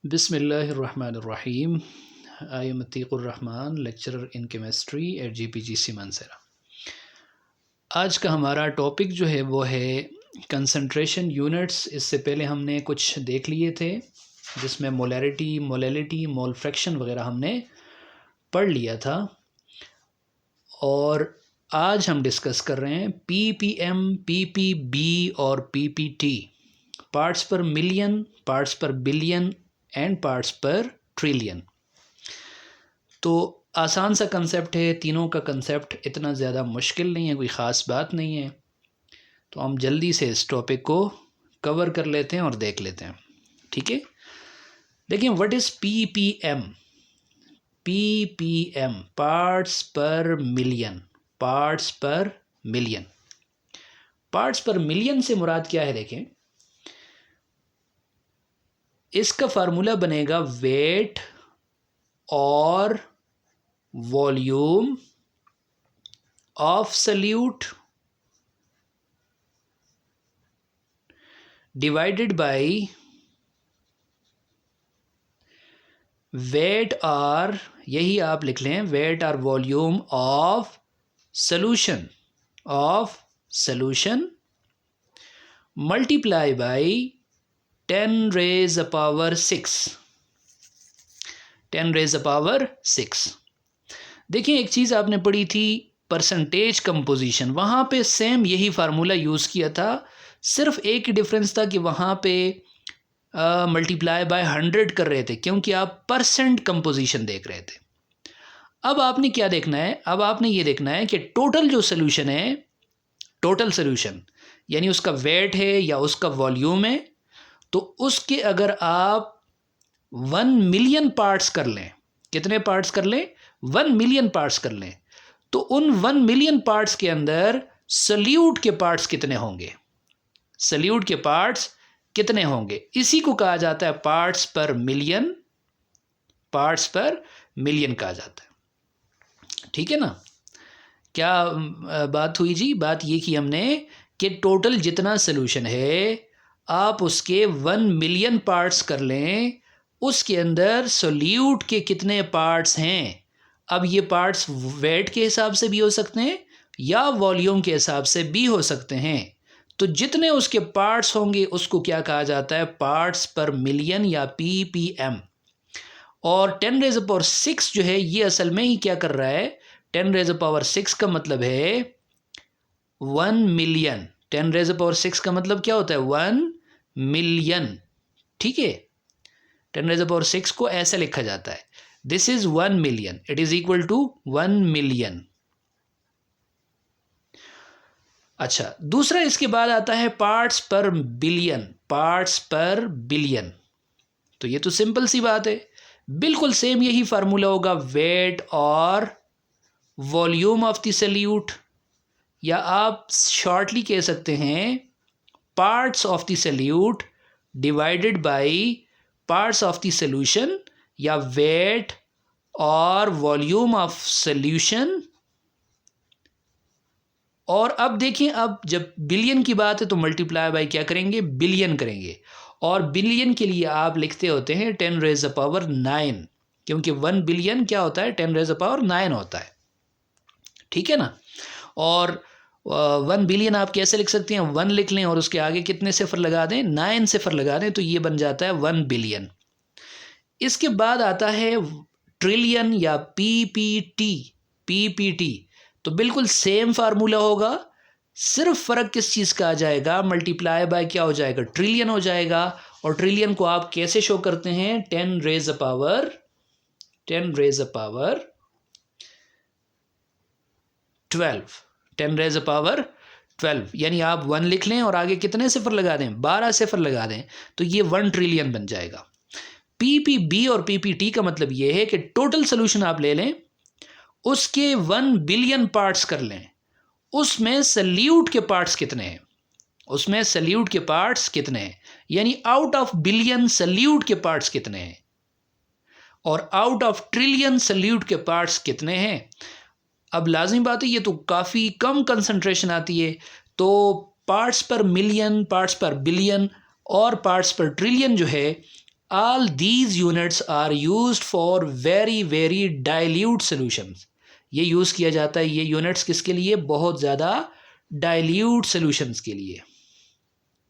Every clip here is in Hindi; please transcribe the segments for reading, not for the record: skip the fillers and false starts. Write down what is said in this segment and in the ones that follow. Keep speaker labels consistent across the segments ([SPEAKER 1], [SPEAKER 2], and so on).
[SPEAKER 1] Bismillahirrahmanirrahim. I am Atiqur Rahman, lecturer in chemistry at GPGC Mansehra. आज का हमारा टॉपिक जो है वो है कंसंट्रेशन यूनिट्स। इससे पहले हमने कुछ देख लिए थे जिसमें मोलैरिटी, मोलैलिटी, मोल फ्रैक्शन वगैरह हमने पढ़ लिया था। और आज हम डिस्कस कर रहे हैं ppm, ppb और ppt, parts per million, parts per billion and parts per trillion. तो आसान सा कंसेप्ट है, तीनों का कंसेप्ट इतना ज़्यादा मुश्किल नहीं है, कोई ख़ास बात नहीं है। तो हम जल्दी से इस टॉपिक को कवर कर लेते हैं और देख लेते हैं, ठीक है। देखिए, what is ppm? ppm parts per million, parts per million. Parts per million से मुराद क्या है? देखें, इसका फार्मूला बनेगा वेट और volume of solute divided by wait और, यही आप लिख लें, वेट और volume of solution multiply by 10 raised power 6। 10 raised power 6। देखिए, एक चीज़ आपने पढ़ी थी परसेंटेज कंपोजिशन, वहाँ पे सेम यही फार्मूला यूज़ किया था। सिर्फ एक ही डिफरेंस था कि वहाँ पे मल्टीप्लाई बाय 100 कर रहे थे, क्योंकि आप परसेंट कंपोजिशन देख रहे थे। अब आपने क्या देखना है? अब आपने ये देखना है कि टोटल जो सोल्यूशन है, टोटल सोल्यूशन यानी उसका वेट है या उसका वॉल्यूम है, तो उसके अगर आप 1 मिलियन पार्ट्स कर लें, कितने पार्ट्स कर लें? 1 मिलियन पार्ट्स कर लें, तो उन 1 मिलियन पार्ट्स के अंदर सल्यूट के पार्ट्स कितने होंगे? सल्यूट के पार्ट्स कितने होंगे? इसी को कहा जाता है parts per million, parts per million कहा जाता है, ठीक है ना। क्या बात हुई जी? बात ये की हमने कि टोटल जितना सोल्यूशन है आप उसके 1 मिलियन पार्ट्स कर लें, उसके अंदर सोल्यूट के कितने पार्ट्स हैं। अब ये पार्ट्स वेट के हिसाब से भी हो सकते हैं या वॉल्यूम के हिसाब से भी हो सकते हैं। तो जितने उसके पार्ट्स होंगे उसको क्या कहा जाता है? पार्ट्स पर मिलियन या ppm। और 10 raised power 6 जो है ये असल में ही क्या कर रहा है? 10 raised power 6 का मतलब है 1 मिलियन। 10 raised power 6 का मतलब क्या होता है? 1 मिलियन, ठीक है। 10 raised power 6 को ऐसे लिखा जाता है, this is 1 million, it is equal to 1 million. अच्छा, दूसरा इसके बाद आता है parts per billion, parts per billion. तो ये तो सिंपल सी बात है, बिल्कुल सेम यही फार्मूला होगा, वेट और वॉल्यूम ऑफ द सल्यूट, या आप शॉर्टली कह सकते हैं parts of the solute divided by parts of the solution, या वेट और वॉल्यूम ऑफ सॉल्यूशन। और अब देखिए, अब जब बिलियन की बात है तो मल्टीप्लाई बाय क्या करेंगे? बिलियन करेंगे। और बिलियन के लिए आप लिखते होते हैं 10 raised power 9, क्योंकि 1 बिलियन क्या होता है? 10 raised power 9 होता है, ठीक है ना। और 1 बिलियन आप कैसे लिख सकते हैं? 1 लिख लें और उसके आगे कितने सिफर लगा दें? 9 सिफर लगा दें, तो ये बन जाता है 1 बिलियन। इसके बाद आता है ट्रिलियन या पीपीटी। तो बिल्कुल सेम फार्मूला होगा, सिर्फ फ़र्क किस चीज़ का आ जाएगा? मल्टीप्लाई बाय क्या हो जाएगा? ट्रिलियन हो जाएगा। और ट्रिलियन को आप कैसे शो करते हैं? 10 raised power 12, 10 raised power 12, यानी आप 1 लिख लें और आगे कितने सिफर लगा दें? 12 सिफर लगा दें, तो ये 1 ट्रिलियन बन जाएगा। पीपीबी और पीपीटी का मतलब ये है कि टोटल सोल्यूशन आप ले लें, उसके 1 बिलियन पार्ट्स कर लें, उसमें सल्यूट के पार्ट्स कितने हैं? उसमें सल्यूट के पार्ट्स कितने हैं, यानी आउट ऑफ बिलियन सल्यूट के पार्ट्स कितने हैं, और आउट ऑफ ट्रिलियन सल्यूट के पार्ट्स कितने हैं। अब लाजमी बात है, ये तो काफ़ी कम कंसंट्रेशन आती है, तो parts per million, parts per billion और पार्ट्स पर ट्रिलियन जो है, all these units are used for very very dilute solutions. ये यूज़ किया जाता है ये यूनिट्स किसके लिए? बहुत ज़्यादा डाइल्यूट सॉल्यूशंस के लिए।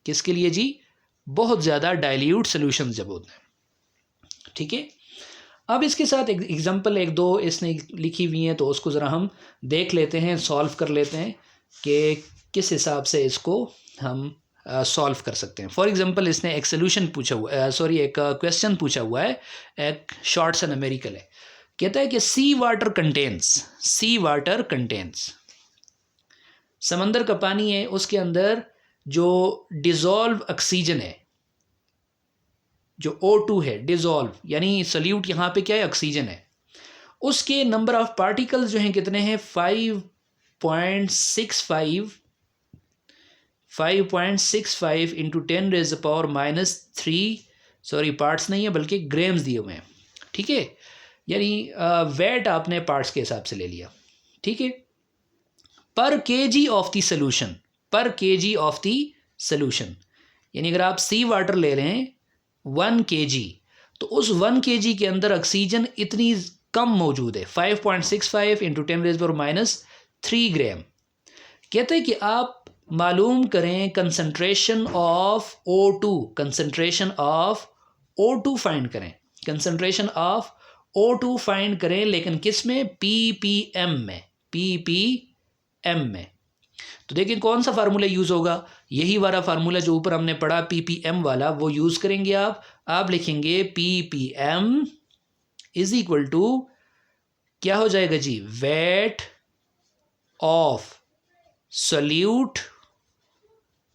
[SPEAKER 1] किसके लिए जी? बहुत ज़्यादा डाइल्यूट सॉल्यूशंस जब होते हैं। ठीक है, अब इसके साथ एक एग्जांपल एक दो इसने लिखी हुई हैं, तो उसको ज़रा हम देख लेते हैं, सॉल्व कर लेते हैं कि किस हिसाब से इसको हम सॉल्व कर सकते हैं। फॉर एग्जांपल इसने एक सोल्यूशन पूछा हुआ एक क्वेश्चन पूछा हुआ है, एक शॉर्ट सा न्यूमेरिकल है। कहता है कि सी वाटर कंटेन्स, समंदर का पानी है, उसके अंदर जो डिज़ोल्व ऑक्सीजन है, जो O2 है, डिज़ोल्व यानी सल्यूट यहाँ पे क्या है? ऑक्सीजन है। उसके नंबर ऑफ पार्टिकल्स जो हैं कितने हैं? 5.65 इंटू 10⁻³ सॉरी पार्ट्स नहीं है बल्कि ग्राम्स दिए हुए हैं। ठीक है, यानी वेट आपने पार्ट्स के हिसाब से ले लिया। ठीक है, पर केजी ऑफ द सोल्यूशन, यानी अगर आप सी वाटर ले रहे हैं 1 kg, तो उस 1 kg के अंदर ऑक्सीजन इतनी कम मौजूद है, 5.65 इंटू 10⁻³ ग्राम। कहते हैं कि आप मालूम करें कंसंट्रेशन ऑफ O2 फाइंड करें, कंसंट्रेशन ऑफ O2 फाइंड करें, लेकिन किस में? ppm में। तो देखिए कौन सा फार्मूला यूज़ होगा? यही वाला फार्मूला जो ऊपर हमने पढ़ा ppm वाला, वो यूज़ करेंगे आप लिखेंगे ppm इज इक्वल टू क्या हो जाएगा जी? Weight of solute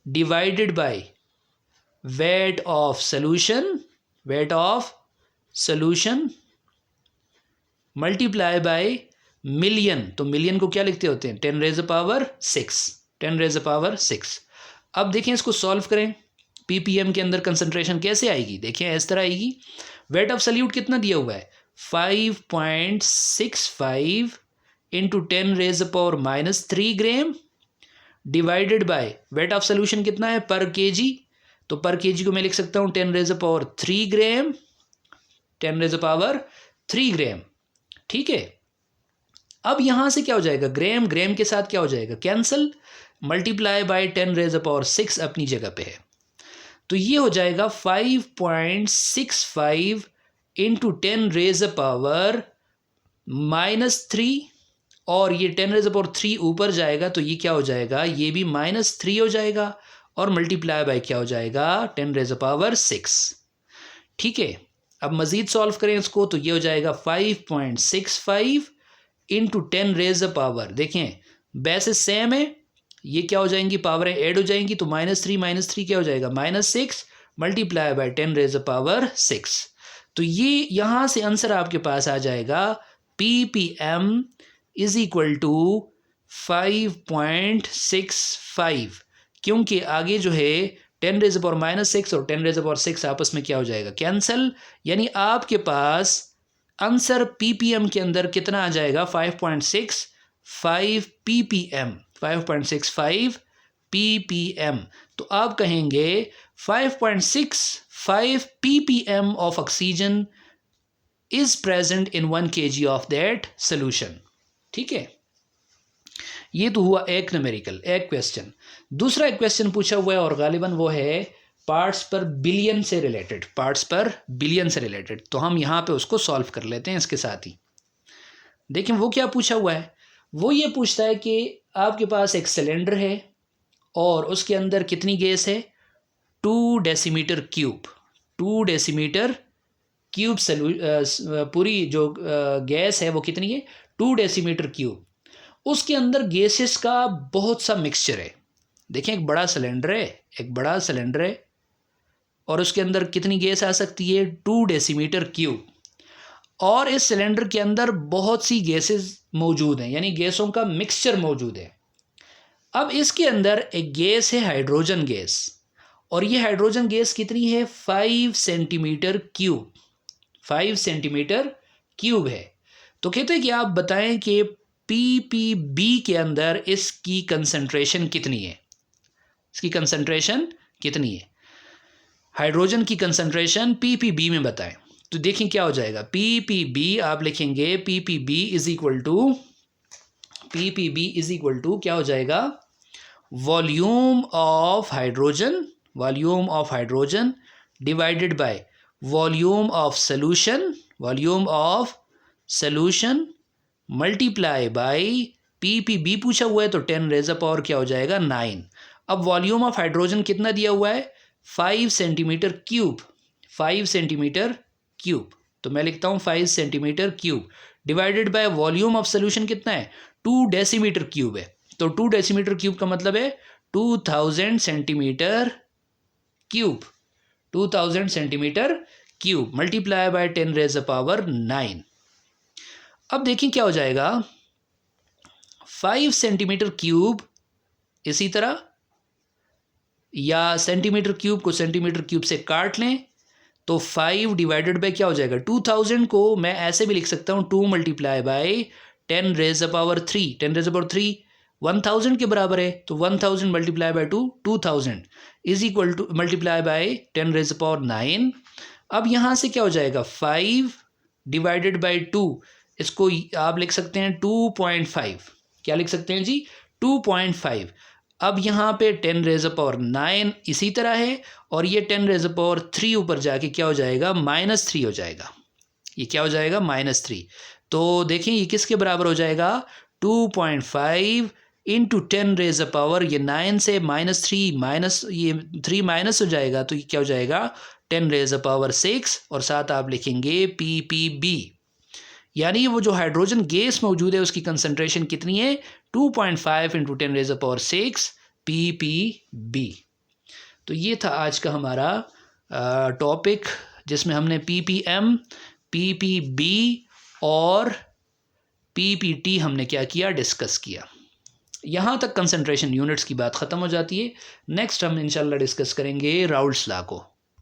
[SPEAKER 1] divided by weight of solution multiply by million. तो मिलियन को क्या लिखते होते हैं? 10⁻6। अब देखें इसको सॉल्व करें, ppm के अंदर कंसंट्रेशन कैसे आएगी? देखिए इस तरह आएगी। वेट ऑफ सल्यूट कितना दिया हुआ है? 5.65 into 10⁻³ gram divided by weight of solution कितना है? पर केजी। तो पर केजी को मैं लिख सकता हूँ 10⁻³ ग्राम, 10⁻³ ग्राम। ठीक है, अब यहां से क्या हो जाएगा? ग्राम के साथ क्या हो जाएगा? कैंसल, मल्टीप्लाई बाय 10⁻6 अपनी जगह पे है। तो ये हो जाएगा 5.65 इंटू 10⁻³ और ये 10⁻³ ऊपर जाएगा, तो ये क्या हो जाएगा? ये भी -3 हो जाएगा और मल्टीप्लाई बाय क्या हो जाएगा? 10⁻6। ठीक है, अब मज़ीद सॉल्व करें इसको, तो ये हो जाएगा 5.65 इंटू 10⁻, देखें बेसिस सेम है, ये क्या हो जाएंगी? पावरें ऐड हो जाएंगी, तो -3 क्या हो जाएगा? -6 मल्टीप्लाई बाय 10⁻6। तो ये यहाँ से आंसर आपके पास आ जाएगा ppm इज इक्वल टू 5.65, क्योंकि आगे जो है 10⁻6 और 10⁻6 आपस में क्या हो जाएगा? कैंसल, यानी आपके पास आंसर ppm के अंदर कितना आ जाएगा? 5.65 ppm। तो आप कहेंगे 5.65 ppm of oxygen is present in 1 kg of that solution. ठीक है, ये तो हुआ एक न्यूमेरिकल, एक क्वेश्चन। दूसरा एक क्वेश्चन पूछा हुआ है और गालिबन वो है पार्ट्स पर बिलियन से रिलेटेड। तो हम यहाँ पे उसको सॉल्व कर लेते हैं इसके साथ ही। देखें वो क्या पूछा हुआ है? वो ये पूछता है कि आपके पास एक सिलेंडर है और उसके अंदर कितनी गैस है? 2 डेसीमीटर क्यूब पूरी जो गैस है वो कितनी है? 2 डेसीमीटर क्यूब। उसके अंदर गैसेस का बहुत सा मिक्सचर है। देखें एक बड़ा सिलेंडर है और उसके अंदर कितनी गैस आ सकती है? 2 डेसीमीटर क्यूब। और इस सिलेंडर के अंदर बहुत सी गैसेस मौजूद हैं, यानी गैसों का मिक्सचर मौजूद है। अब इसके अंदर एक गैस है हाइड्रोजन गैस, और ये हाइड्रोजन गैस कितनी है? 5 सेंटीमीटर क्यूब है। तो कहते हैं कि आप बताएं कि ppb के अंदर इसकी कंसंट्रेशन कितनी है? हाइड्रोजन की कंसंट्रेशन ppb में बताएं। तो देखें क्या हो जाएगा, ppb आप लिखेंगे ppb इज इक्वल टू क्या हो जाएगा, volume of hydrogen divided by volume of solution multiply bye ppb पूछा हुआ है तो 10 रेज़ अ पावर क्या हो जाएगा 9। अब वॉल्यूम ऑफ हाइड्रोजन कितना दिया हुआ है 5 सेंटीमीटर क्यूब, तो मैं लिखता हूँ 5 centimetre cube divided by volume of solution कितना है 2 डेसीमीटर क्यूब है, तो 2 डेसीमीटर क्यूब का मतलब है 2000 centimetre cube multiply by 10 raise a power 9। अब देखिए क्या हो जाएगा 5 सेंटीमीटर क्यूब, इसी तरह या सेंटीमीटर क्यूब को सेंटीमीटर क्यूब से काट लें तो 5 डिवाइडेड बाय क्या हो जाएगा 2000 को मैं ऐसे भी लिख सकता हूँ 2 multiply by 10 raise a power 3 1000 के बराबर है, तो 1000 multiply by 2000 is equal to multiply by 10 raise a power 9। अब यहाँ से क्या हो जाएगा 5 डिवाइडेड बाय 2, इसको आप लिख सकते हैं 2.5, क्या लिख सकते हैं जी 2.5। अब यहाँ पे 10 रेज़ अ पावर 9 इसी तरह है और ये 10 रेज़ अ पावर 3 ऊपर जाके क्या हो जाएगा -3 हो जाएगा, ये क्या हो जाएगा -3। तो देखें ये किसके बराबर हो जाएगा 2.5 इंटू 10 रेज़ अ पावर, ये 9 से -3 माइनस ये 3 माइनस हो जाएगा तो ये क्या हो जाएगा 10 रेज़ अ पावर 6 और साथ आप लिखेंगे ppb, यानी वो जो हाइड्रोजन गैस मौजूद है उसकी कंसंट्रेशन कितनी है 2.5 into 10 raise a power 6 ppb। तो ये था आज का हमारा टॉपिक जिसमें हमने ppm, ppb और ppt हमने क्या किया डिस्कस किया। यहाँ तक कंसंट्रेशन यूनिट्स की बात ख़त्म हो जाती है। नेक्स्ट हम इंशाल्लाह डिस्कस करेंगे राउल्ट्स लॉ को।